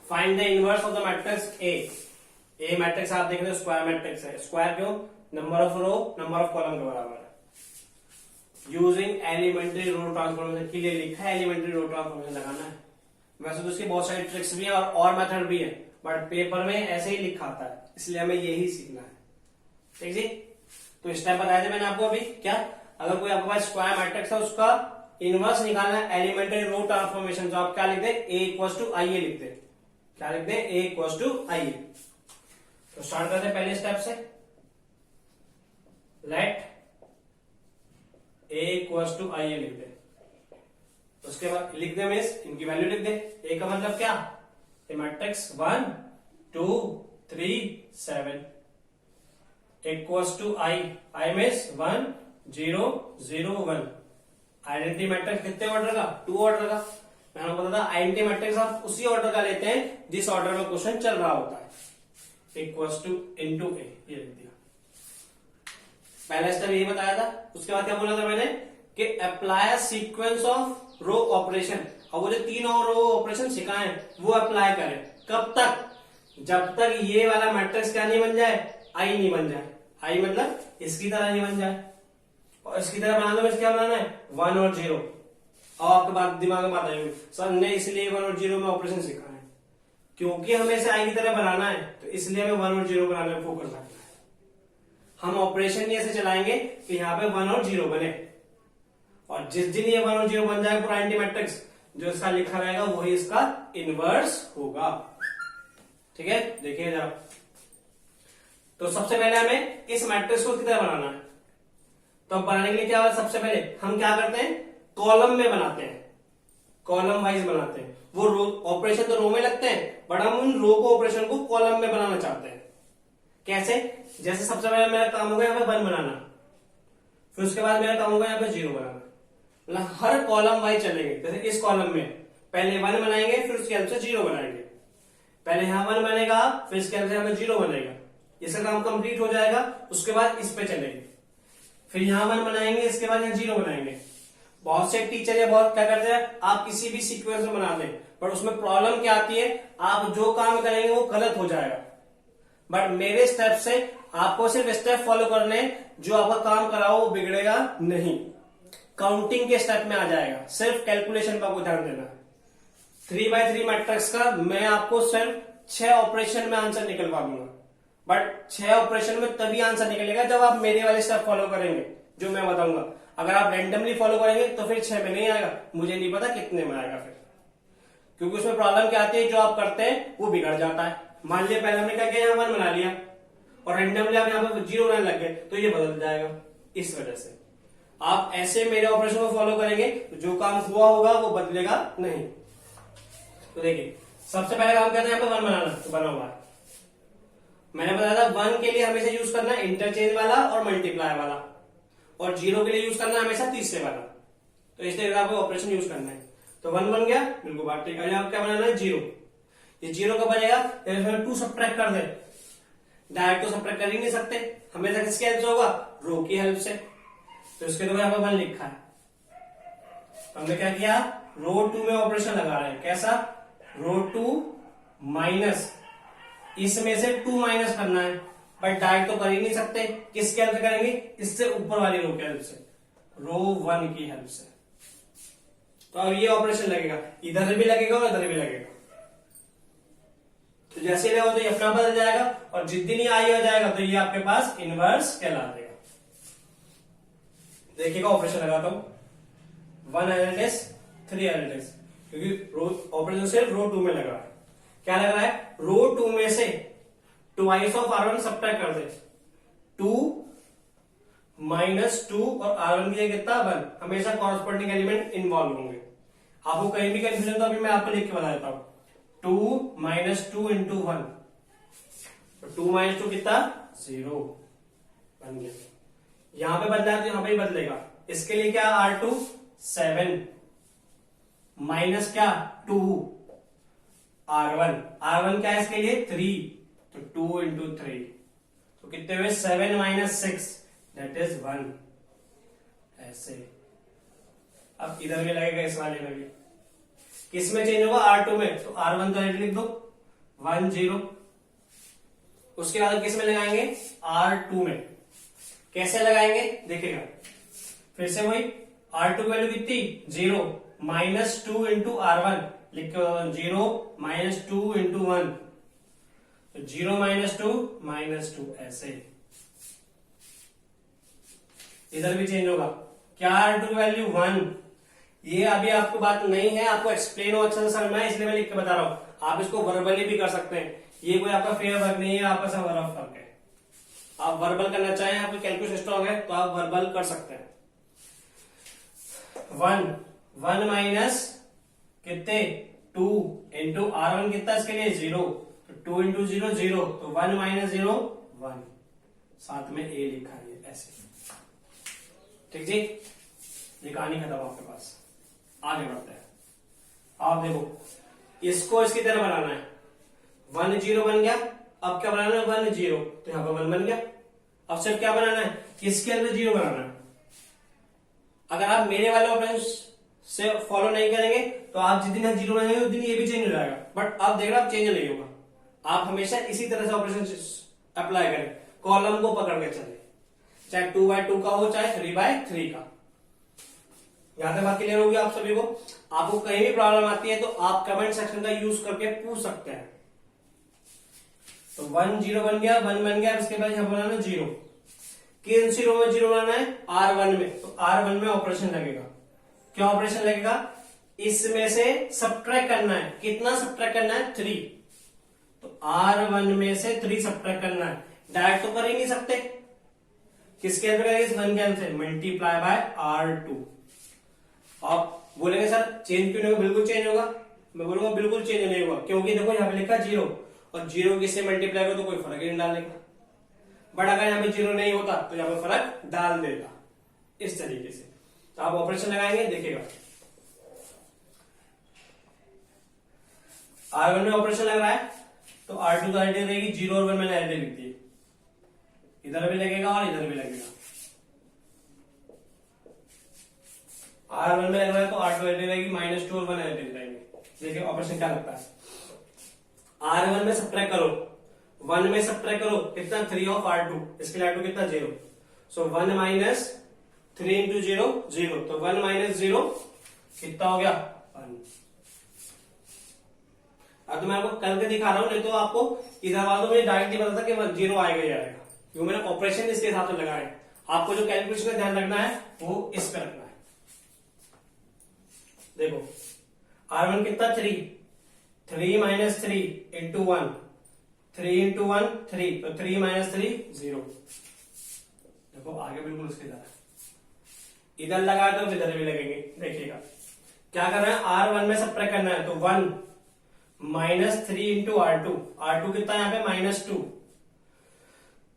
find the inverse of the matrix A matrix आप देख रहे हो स्क्वायर मैट्रिक्स है, स्क्वायर क्यों, number of row number of column के बराबर है। यूजिंग एलिमेंट्री रो ट्रांसफॉर्मेशन के लिए लिखा है, एलिमेंट्री रो ट्रांसफॉर्मेशन लगाना है। वैसे तो उसकी बहुत सारी ट्रिक्स भी है और मेथड भी है, बट पेपर में ऐसे ही लिखा आता है, इसलिए हमें यही सीखना है। ठीक जी, तो स्टेप बताया था मैंने आपको अभी, क्या अगर कोई आपके पास स्क्वायर मैट्रिक्स है उसका इनवर्स निकालना है एलिमेंट्री रो ट्रांसफॉर्मेशन, तो आप क्या लिखते हैं, A इक्वल्स टू आई ए लिखते हैं। क्या लिखते हैं, A इक्वल्स टू आई ए। तो स्टार्ट करते हैं पहले स्टेप से, लेट A इक्वल्स टू आई ए लिखते हैं। उसके बाद लिख दे मीन्स इनकी वैल्यू लिख दे। A का मतलब क्या, A matrix 1 2 3 7 equals to I means 1 0 0 1। Identity matrix कितने ऑर्डर का, 2 ऑर्डर का। मैंने बोला था आइडेंटिटी मैट्रिक्स आप उसी ऑर्डर का लेते हैं जिस ऑर्डर में क्वेश्चन चल रहा होता है। इक्वल्स टू इनटू ए, ये लिख दिया। पहला स्टेप यही बताया था। उसके बाद क्या बोला था मैंने कि apply sequence of row operation, और वो जो 3 और रो ऑपरेशन सिखाए वो अप्लाई करें। कब तक, जब तक ये वाला मैट्रिक्स क्या नहीं बन जाए, आई नहीं बन जाए। आई मतलब इसकी तरह नहीं बन जाए, और इसकी तरह बनाने में क्या बनाना है, 1 और 0। और आपके बात दिमाग में बात आएगी, सर ने इसलिए 1 और 0 में ऑपरेशन सिखाया है क्योंकि हमें इसे आई की तरह बनाना है, तो इसलिए हमें 1 और 0 बनाने में फोकस रखना है। हम ऑपरेशन नहीं ऐसे चलाएंगे कि यहाँ पे 1 और 0 बने, और जिस दिन ये 1 और 0 बन जाए पूरा आइडेंटिटी मैट्रिक्स, जो इसका लिखा रहेगा वही इसका इनवर्स होगा। ठीक है, देखिए जरा। तो सबसे पहले हमें इस मैट्रिक्स को कितना बनाना है, तो अब बनाने के लिए क्या होगा, सबसे पहले हम क्या करते हैं, कॉलम में बनाते हैं, कॉलम वाइज बनाते हैं। वो रो ऑपरेशन तो रो में लगते हैं, बट हम उन रो को ऑपरेशन को कॉलम में बनाना चाहते हैं। कैसे, जैसे सबसे पहले मेरा काम होगा यहाँ पे 1 बनाना, फिर उसके बाद मेरा काम होगा यहाँ पे 0 बनाना। मतलब हर कॉलम वाइज चलेंगे। जैसे इस कॉलम में पहले 1 बनाएंगे, फिर उसके हेल्प से 0 बनाएंगे। पहले यहाँ 1 बनेगा, फिर इसके हेल्प से हमें 0 बनेगा। इसका काम कंप्लीट हो जाएगा, उसके बाद इस पे चलेंगे। फिर यहाँ 1 बनाएंगे, इसके बाद यहाँ 0 बनाएंगे। बहुत से टीचर या बहुत क्या करते हैं, आप किसी भी सीक्वेंस में बना दें, पर उसमें प्रॉब्लम क्या आती है, आप जो काम करेंगे वो गलत हो जाएगा। बट मेरे स्टेप से आपको सिर्फ स्टेप फॉलो करने, जो आपका काम कराओ वो बिगड़ेगा नहीं, काउंटिंग के स्टेप में आ जाएगा। सिर्फ कैलकुलेशन पर आपको ध्यान देना है। 3x3 मैट्रिक्स का मैं आपको सिर्फ 6 ऑपरेशन में आंसर निकलवा दूंगा। बट 6 ऑपरेशन में तभी आंसर निकलेगा जब आप मेरे वाले स्टेप फॉलो करेंगे जो मैं बताऊंगा। अगर आप रैंडमली फॉलो करेंगे तो फिर 6 में नहीं आएगा, मुझे नहीं पता कितने में आएगा फिर, क्योंकि उसमें प्रॉब्लम क्या आती है, जो आप करते हैं वो बिगड़ जाता है। मान लिया पहले हमने क्या किया, यहाँ 1 बना लिया और रैंडमली आप यहाँ पे 0 बनाने लग गए तो ये बदल जाएगा। इस वजह से आप ऐसे मेरे ऑपरेशन को फॉलो करेंगे तो जो काम हुआ होगा वो बदलेगा नहीं। तो देखिए सबसे पहले काम करते हैं यहाँ पे 1 बनाना, तो बना हुआ है। मैंने बताया था 1 के लिए हमेशा यूज करना है इंटरचेंज वाला और मल्टीप्लाई वाला, और 0 के लिए यूज करना है हमेशा तीसरे वाला। तो इस तरह आपको ऑपरेशन यूज करना है। तो 1 बन गया, बिल्कुल बात ठीक है। यहाँ क्या बनाना है 0। ये 0 कब बनेगा, 2 सब्ट्रैक्ट कर दे, डायरेक्ट तो सब्ट्रैक्ट कर ही नहीं सकते, हमेशा किसकी हेल्प से होगा, रो की हेल्प से। तो इसके तो यहाँ पे 1 लिखा है, तो हमने क्या किया, रो 2 में ऑपरेशन लगा रहे हैं। कैसा, रो 2 माइनस, इसमें से 2 माइनस करना है, बट डायरेक्ट तो कर ही नहीं सकते, किसके हेल्प से करेंगे, इससे ऊपर वाली रो की हेल्प से, रो 1 की हेल्प से। तो अब ये ऑपरेशन लगेगा, इधर भी लगेगा और इधर भी लगेगा। तो जैसे लगा तो ये अपना बदल जाएगा, और जिस दिन ये आई हो जाएगा तो ये आपके पास इनवर्स कहला देगा। देखिएगा ऑपरेशन लगाता हूं, 1 एलएलएस 3 एलएलएस, क्योंकि रो ऑपरेशन से रो 2 में लगा है। क्या लग रहा है, रो 2 में से ट्वाइस ऑफ R1 सब्ट्रैक्ट कर दे, 2 माइनस 2 और R1 की कितना 1, हमेशा कॉरस्पॉन्डिंग एलिमेंट इन्वॉल्व होंगे। आपको कहीं भी कंफ्यूजन तो अभी मैं आपको लिख के बता देता हूं, 2 माइनस 2 इंटू 1, 2 माइनस 2 कितना 0 बन गया। यहां पे बदला है तो यहां पे ही बदलेगा। इसके लिए क्या, R2 7 माइनस क्या 2 R1 क्या है इसके लिए 3, तो 2 इंटू 3, तो कितने हुए 7 माइनस 6 दैट इज 1। ऐसे अब इधर भी लगेगा, इस वाले में भी। किस में चेंज होगा, R2 में, तो R1 तो लिख दो 1 0। उसके बाद किस में लगाएंगे, R2 में। कैसे लगाएंगे देखिएगा, फिर से वही R2 की वैल्यू कितनी 0, माइनस 2 इंटू R1 लिख के 0 माइनस 2 इंटू 1, 0 माइनस 2 ऐसे। इधर भी चेंज होगा, क्या R2 की वैल्यू 1। ये अभी आपको बात नहीं है, आपको एक्सप्लेन हो अच्छा से समझना है, इसलिए मैं लिख के बता रहा हूं। आप इसको वर्बली भी कर सकते हैं, ये कोई आपका फेयर वर्क नहीं है, आपका सब रफ वर्क है। आप वर्बल करना चाहें, आपको कैलकुलेशन स्ट्रॉन्ग है तो आप वर्बल कर सकते हैं। 1 माइनस कितने 2 इंटू R1 कितना इसके लिए 0, तो 2 इंटू 0 0, तो 1 माइनस 0 1, साथ में a लिखा है ऐसे। ठीक जी, ये कहानी खत्म आपके पास। आगे बढ़ते हैं। आप देखो इसको इसकी तरह बनाना है, 1 0 बन गया। अब क्या बनाना है, 1 0, तो यहां पर 1 बन गया। अब सिर्फ क्या बनाना है, इसके अंदर 0 बनाना है। अगर आप मेरे वाले ऑपरेशन से फॉलो नहीं करेंगे तो आप जिस दिन 0 बनाएंगे उस दिन ये भी चेंज हो जाएगा, बट अब देख रहे आप चेंज नहीं होगा। आप हमेशा इसी तरह से ऑपरेशन अप्लाई करें, कॉलम को पकड़ के चले, चाहे 2/2 का हो चाहे 3/3 का। यहां तक बात क्लियर होगी आप सभी को। आपको कहीं भी प्रॉब्लम आती है तो आप कमेंट सेक्शन का यूज करके पूछ सकते हैं। तो 1 0 बन गया, 1 बन गया, इसके बाद यहां बनाना 0। किन सी रो में 0 बनाना है, R1 में, तो R1 में ऑपरेशन लगेगा। क्या ऑपरेशन लगेगा, इसमें से सब्ट्रैक्ट करना है। कितना सब्ट्रैक्ट करना है 3, तो R1 में से 3 सब्ट्रैक्ट करना है। डायरेक्ट तो कर ही नहीं सकते, किसके हेल्प करेंगे, इस 1 के हेल्प से, मल्टीप्लाई बाय R2। आप बोलेंगे सर चेंज क्यों नहीं होगा, बिल्कुल चेंज होगा। मैं बोलूंगा बिल्कुल चेंज नहीं होगा, क्योंकि देखो यहाँ पे लिखा 0 और 0 किससे मल्टीप्लाई करो तो कोई फर्क ही नहीं डालने का। बट अगर यहाँ पे 0 नहीं होता तो यहाँ पे फर्क डाल देगा इस तरीके से। तो आप ऑपरेशन लगाएंगे, देखिएगा R1 में ऑपरेशन लग रहा है तो R2 तो आइडिया रहेगी, 0 और 1 मैंने आइडिया लिख दी, इधर भी लगेगा और इधर भी लगेगा। R1 में लग रहा है तो R2 आइडिया रहेगी, -2 और 1 आइडिया रहेंगे। देखिए ऑपरेशन क्या लगता है, R1 में सब्ट्रैक्ट करो, 1 में सब्ट्रैक्ट करो, कितना 3 ऑफ R2, इसके लिए R2 कितना 0, सो 1 माइनस 3 इंटू 0 0, तो 1 माइनस 0 कितना हो गया 1। अब तो मैं आपको करके दिखा रहा हूँ, नहीं तो आपको इधर वालों तो मुझे डायरेक्टली पता था कि 0 आएगा ही आएगा, क्योंकि मैंने ऑपरेशन इसके हिसाब से लगाया है। आपको जो कैलकुलेशन का ध्यान रखना है वो इस पे रखना है। देखो R1 कितना 3 माइनस 3 इंटू 1, 3 इंटू 1 3, तो 3 माइनस 3 0। देखो आगे बिल्कुल उसके तरह इधर लगा तो इधर भी लगेंगे। देखिएगा क्या करना है, R1 में सब्ट्रैक्ट करना है, तो 1 माइनस 3 इंटू R2, R2 कितना यहाँ पे -2,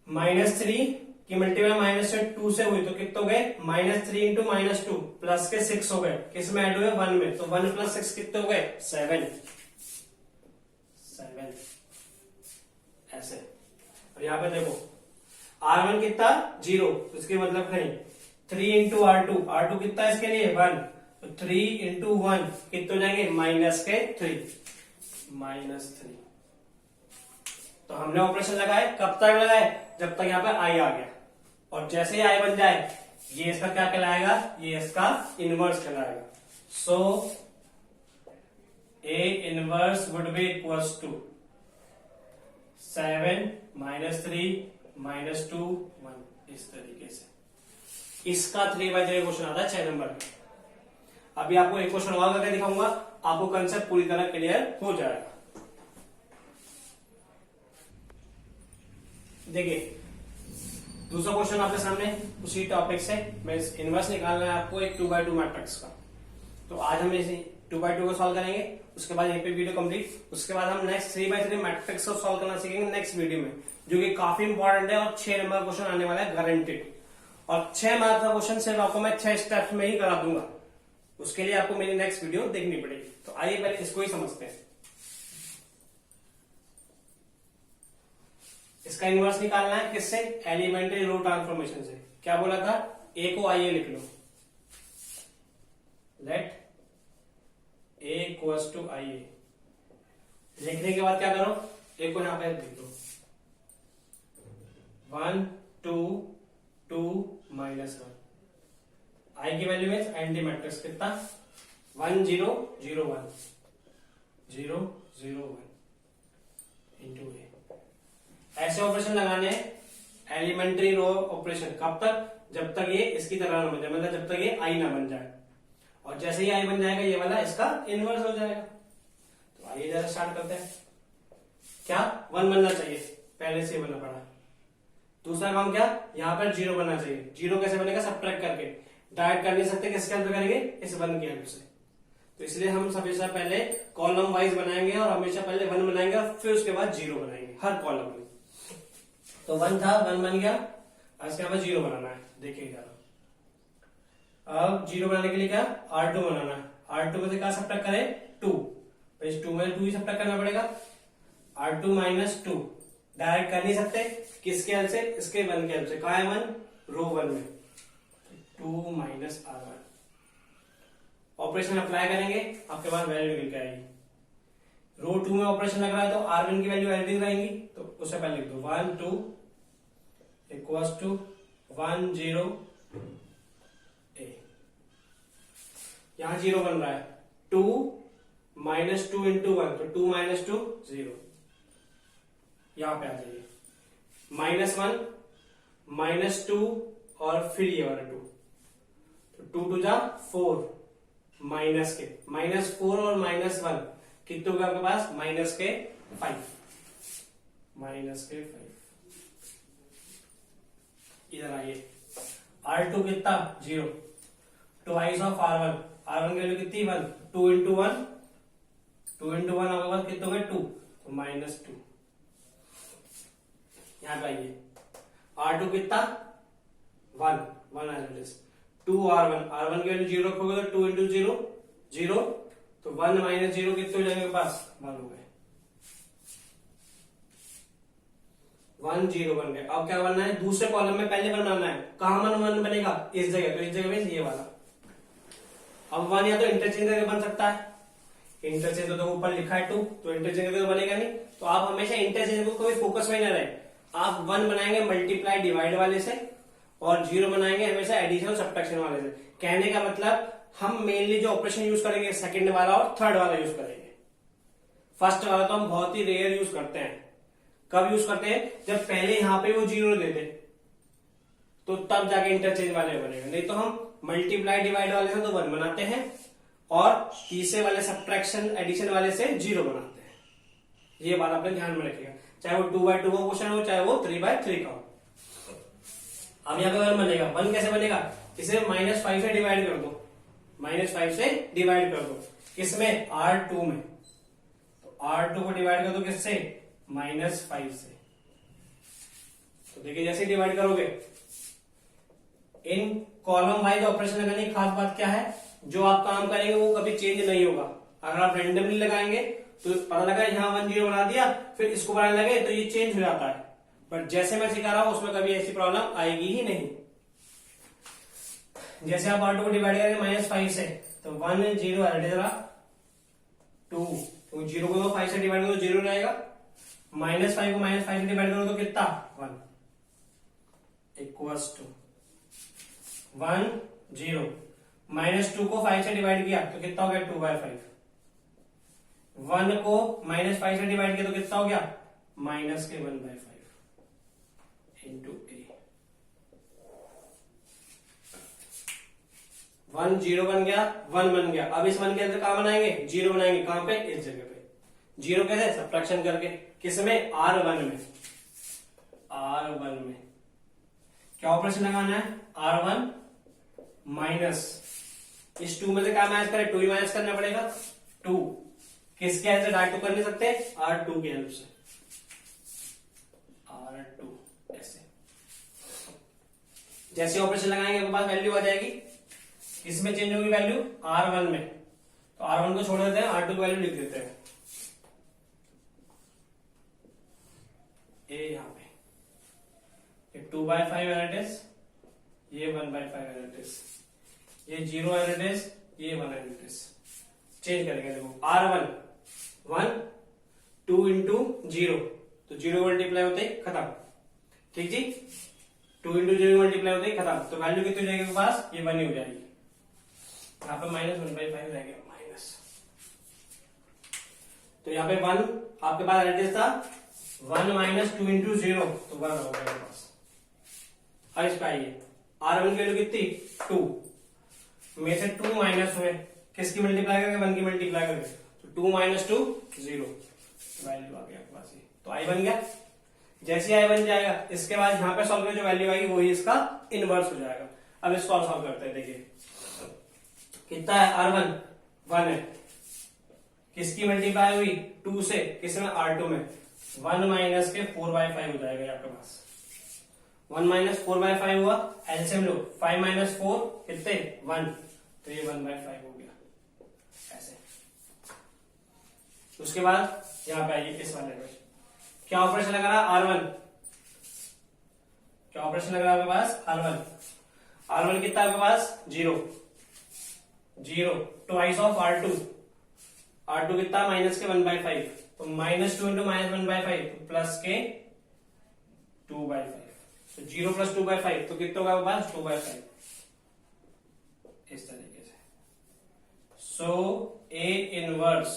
-3 की मल्टीप्लाई -2 से हुई तो कितने हो गए, -3 इंटू -2 प्लस के 6 हो गए, किस में ऐड हुए 1 में, तो 1 प्लस 6 कितने हो गए 7 ऐसे। और यहाँ पे देखो R1 कितना 0, इसके मतलब नहीं 3 इंटू R2 कितना है इसके लिए 1, तो 3 इंटू 1 कितने हो जाएंगे -3। तो हमने ऑपरेशन लगाए, कब तक लगाए, जब तक यहाँ पे आई आ गया, और जैसे ही आई बन जाए ये इसका क्या कहलाएगा, ये इसका इनवर्स कहलाएगा। So A inverse would be equals to 7 -3 -2 1, इस तरीके से। इसका 3/3 क्वेश्चन आता है 6 नंबर का। अभी आपको एक क्वेश्चन और करके दिखाऊंगा, आपको कंसेप्ट पूरी तरह क्लियर हो जाएगा। देखिए दूसरा क्वेश्चन आपके सामने उसी टॉपिक से, मैं इनवर्स निकालना है आपको एक 2x2 मैट्रिक्स का। तो आज हम इसे 2x2 को सॉल्व करेंगे, उसके बाद यहीं पे वीडियो कंप्लीट। उसके बाद हम नेक्स्ट 3x3 मैट्रिक्स को सॉल्व करना सीखेंगे नेक्स्ट वीडियो में, जो कि काफी इंपॉर्टेंट है और 6 नंबर क्वेश्चन आने वाला है गारंटेड। और 6 मार्क्स का क्वेश्चन सिर्फ आपको मैं 6 स्टेप्स में ही करा दूंगा, उसके लिए आपको मेरी नेक्स्ट वीडियो देखनी पड़ेगी। तो आइए पहले इसको ही समझते हैं। इसका इनवर्स निकालना है किससे, एलिमेंट्री रो ट्रांसफॉर्मेशन से। क्या बोला था, ए को आइए लिख लो, लेट ए इक्वल्स टू आई ए। लिखने के बाद क्या करो, ए को यहां पे लिख दो 1 2 2 -1। आई की वैल्यू में एंटी मैट्रिक्स कितना 1 0 0 1 0 0 1 इंटू ए। ऐसे ऑपरेशन लगाने हैं एलिमेंट्री रो ऑपरेशन, कब तक, जब तक ये इसकी तरह ना बन जाए, मतलब जब तक ये आई ना बन जाए। और जैसे ही आई बन जाएगा ये वाला इसका इनवर्स हो जाएगा। तो आइए जरा स्टार्ट करते हैं। क्या 1 बनना चाहिए, पहले से बनना पड़ा। दूसरा काम क्या, यहां पर 0 बनना चाहिए। 0 कैसे बनेगा, सब्ट्रैक्ट करके, डायरेक्ट कर नहीं सकते, किसके हेल्प करेंगे, इस 1 की हेल्प से। तो इसलिए हम हमेशा पहले कॉलम वाइज बनाएंगे, और हमेशा पहले 1 बनाएंगे और फिर उसके बाद 0 बनाएंगे हर कॉलम में। तो 1 था, 1 बन गया, इसके बाद 0 बनाना है। देखिए जरा, अब 0 बनाने के लिए क्या, R2 बनाना है। R2 में से क्या सब्ट्रैक्ट करें 2, तो इस 2 में 2 ही सब्ट्रैक्ट करना पड़ेगा। R2 -2 डायरेक्ट कर नहीं सकते, किसके हेल्प से, इसके 1 के हेल्प से। कहा है 1, रो 1 में 2 -R1। ऑपरेशन अप्लाई करेंगे, आपके पास वैल्यू निकल के आएगी। रो 2 में ऑपरेशन लग रहा है तो R1 की वैल्यू एडिंग रहेंगी, तो उससे पहले लिख दो 1 2 इक्वल्स टू 1 0 A। यहां 0 बन रहा है, 2 -2 इंटू 1, तो 2 -2 0। यहां पे आ जाइए, -1 -2 और फिर ये वाला 2, तो 2 2 जा 4, माइनस के -4 और -1 कितने होगा आपके पास, -5। इधर आइए, R2 कितना 0, ट्वाइस ऑफ R1, R1 की वैल्यू कितनी 1, 2 इंटू 1 आपके पास कितने हो गए 2, तो -2। यहां पे आइए, R2 कितना 1 2 R1 की वैल्यू 0 रखोगे तो 2 इंटू 0 0, तो 1 - 0 कितने हो जाएंगे पास, 1 हो गए, 1 0 बन गए। अब क्या बनना है, दूसरे कॉलम में पहले बनाना है। कहां 1 बनेगा, इस जगह, तो इस जगह में ये वाला। अब 1 या तो इंटरचेंज करके बन सकता है, इंटरचेंज तो ऊपर लिखा है 2, तो इंटरचेंज करके तो बनेगा नहीं। तो आप हमेशा इंटरचेंज को कभी फोकस में न रहे, आप 1 बनाएंगे मल्टीप्लाई डिवाइड वाले से, और 0 बनाएंगे हमेशा एडिशन सब्ट्रैक्शन वाले से। कहने का मतलब हम मेनली जो ऑपरेशन यूज करेंगे सेकंड वाला और थर्ड वाला यूज करेंगे। फर्स्ट वाला तो हम बहुत ही रेयर यूज करते हैं। कब यूज करते हैं? जब पहले यहां पे वो जीरो देते तो तब जाके इंटरचेंज वाले बनेगा, नहीं तो हम मल्टीप्लाई डिवाइड वाले से तो 1 बनाते हैं और तीसरे वाले सब्ट्रैक्शन एडिशन वाले से 0 बनाते हैं। ये बात अपने ध्यान में रखिएगा, चाहे वो 2/2 का क्वेश्चन हो चाहे वो 3/3 का हो। अब यहाँ पे 1 बनेगा। 1 कैसे बनेगा? इसे -5 से डिवाइड कर दो, -5 से डिवाइड कर दो किसमें? R2 में। तो R2 को डिवाइड कर दो किससे? -5 से। तो देखिए जैसे डिवाइड करोगे, इन कॉलम वाइज ऑपरेशन लगाने की खास बात क्या है, जो आप काम करेंगे वो कभी चेंज नहीं होगा। अगर आप रैंडमली लगाएंगे तो पता लगा यहाँ 1 0 बना दिया, फिर इसको बनाने लगे तो ये चेंज हो जाता है। बट जैसे मैं सिखा रहा हूं उसमें कभी ऐसी प्रॉब्लम आएगी ही नहीं। जैसे आप R2 को डिवाइड करेंगे -5 से, तो 1 0 2, तो 0 को 5 से डिवाइड करो 0 रहेगा, -5 को -5 से डिवाइड करो तो कितना? 1 इक्वल्स टू 1 0। -2 को 5 से डिवाइड किया तो कितना हो गया? 2/5। 1 को -5 से डिवाइड किया तो कितना हो गया? -1/5 इंटू a। 1 0 बन गया, 1 बन गया। अब इस 1 के अंदर कहां बनाएंगे? 0 बनाएंगे। कहां पे? इस जगह पे। 0 कैसे? सब्ट्रैक्शन करके। किसमें? R1 में। R1 में क्या ऑपरेशन लगाना है? R1 माइनस इस 2 में से क्या माइनस करें? 2 ही माइनस करना पड़ेगा। 2 किसके हेल्प से? डायरेक्ट तो कर नहीं सकते, R2 की हेल्प से। R2 ऐसे जैसे ऑपरेशन लगाएंगे आपके पास वैल्यू आ जाएगी। किसमें चेंज होगी वैल्यू? R1 में। तो R1 को छोड़ देते हैं, R2 की वैल्यू लिख देते हैं ए यहां पे। 2/5 एलएटिस, ये 1/5 एलएटिस, ये 0 एलएटिस, ये 1 एलएटिस। चेंज करेंगे। देखो R1 1 2 इंटू 0, तो 0 मल्टीप्लाई होते ही खत्म। ठीक जी, 2 इंटू 0 मल्टीप्लाई होते ही खत्म। तो वैल्यू कितनी हो जाएगी आपके पास? ये 1 ही हो जाएगी। यहाँ पे -1/5 रह गया माइनस। तो यहाँ पे 1 आपके पास एलएटिस था, 1 - 2 इंटू 0 तो 1 हो गया पास। अब इसका ये R1 की वैल्यू कितनी? 2 में से 2 माइनस हुए, किसकी मल्टीप्लाई करके? 1 की मल्टीप्लाई करके। तो 2 - 2 0, वैल्यू आ गया आपके पास ये। तो I बन गया। जैसे I बन जाएगा, इसके बाद यहाँ पे सॉल्व में जो वैल्यू आएगी वही इसका इनवर्स हो जाएगा। अब इसको और सॉल्व करते हैं। देखिए कितना है? R1 1 है, किसकी मल्टीप्लाई हुई? 2 से, किसमें? R2 में। 1 माइनस के 4/5 हो जाएगा आपके पास। 1 - 4/5 हुआ, एलसीएम लो। 5 - 4 कितने? 1, तो ये 1/5 हो गया ऐसे। उसके बाद यहाँ पे आइए इस वाले में क्या ऑपरेशन लगा रहा? R1 क्या ऑपरेशन लग रहा है आपके पास? R1 कितना आपके पास? 0 ट्वाइस ऑफ R2 कितना? माइनस के 1/5, तो -2 इंटू -1/5 प्लस के 2/5। तो 0 + 2/5 तो कितना होगा आपके पास? 2/5 इस तरीके से। So A inverse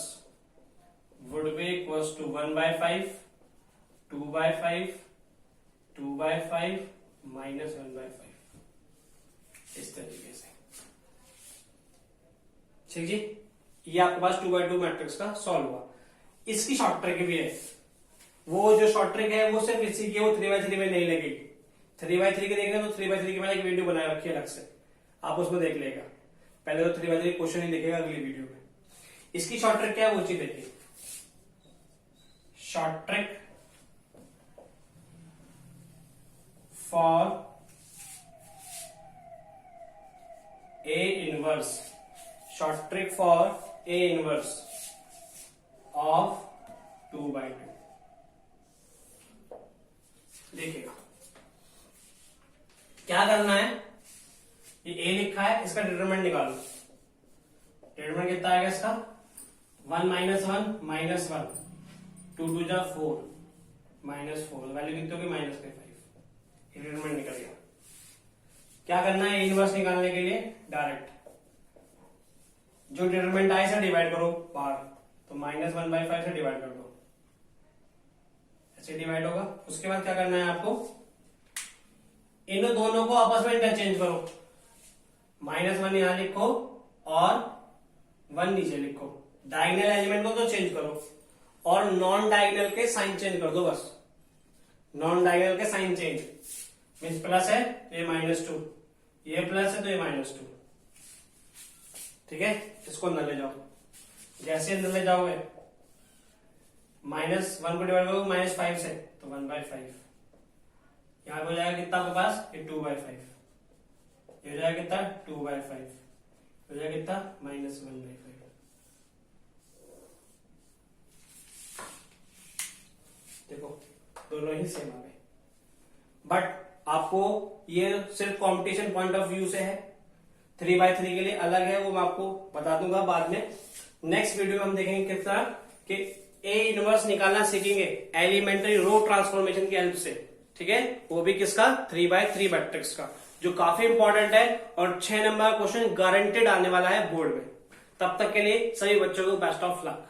would be equals to 1/5 2/5 2/5 -1/5 इस तरीके से। ठीक जी, ये आपके पास 2/2 मैट्रिक्स का सॉल्व हुआ। इसकी शॉर्ट ट्रिक भी है। वो जो शॉर्ट ट्रिक है वो सिर्फ इसी की, वो 3/3 में नहीं लगेगी। 3/3 के देखना तो 3/3 की मैंने एक वीडियो बना रखी है अलग से, आप उसमें देख लेगा। पहले तो 3/3 क्वेश्चन ही देखेगा अगली वीडियो में। इसकी शॉर्ट ट्रिक क्या है वो चीज देखिए। Short trick for A inverse, short trick for A inverse of 2/2। देखिएगा क्या करना है। ये A लिखा है, इसका डिटरमिनेंट निकालो। डिटरमिनेंट कितना आएगा इसका? 1 - 1 -1 2 2 जा 4 -4, वैल्यू कितनी होगी? -5। डिटरमिनेंट निकल गया। क्या करना है इनवर्स निकालने के लिए? डायरेक्ट जो डिटरमिनेंट आए से डिवाइड करो बाहर, तो तो -1/5 से डिवाइड कर दो, ऐसे डिवाइड होगा। उसके बाद क्या करना है आपको, इन दोनों को आपस में इंटरचेंज करो, -1 यहां लिखो और 1 नीचे लिखो। डायगोनल एलिमेंट को तो चेंज करो और नॉन डायगोनल के साइन चेंज कर दो बस। नॉन डायगोनल के साइन चेंज मीन्स प्लस है तो ये -2, ये प्लस है तो ये -2। ठीक है, इसको अंदर ले जाओ। जैसे अंदर ले जाओगे -1 को डिवाइड करोगे -5 से तो 1/5। यहां पे हो जाएगा कितना आपके पास, ये 2/5। ये हो जाएगा कितना 2/5, हो जाएगा कितना -1/5। देखो दोनों ही सेम आ गए, बट आपको ये सिर्फ कंपटीशन पॉइंट ऑफ व्यू से है। 3/3 के लिए अलग है, वो मैं आपको बता दूंगा बाद में। नेक्स्ट वीडियो में हम देखेंगे किस तरह कि ए इनवर्स निकालना सीखेंगे एलिमेंट्री रो ट्रांसफॉर्मेशन की हेल्प से। ठीक है, वो भी किसका, 3/3 मैट्रिक्स का, जो काफी इंपॉर्टेंट है और 6 नंबर का क्वेश्चन गारंटेड आने वाला है बोर्ड में। तब तक के लिए सभी बच्चों को बेस्ट ऑफ लक।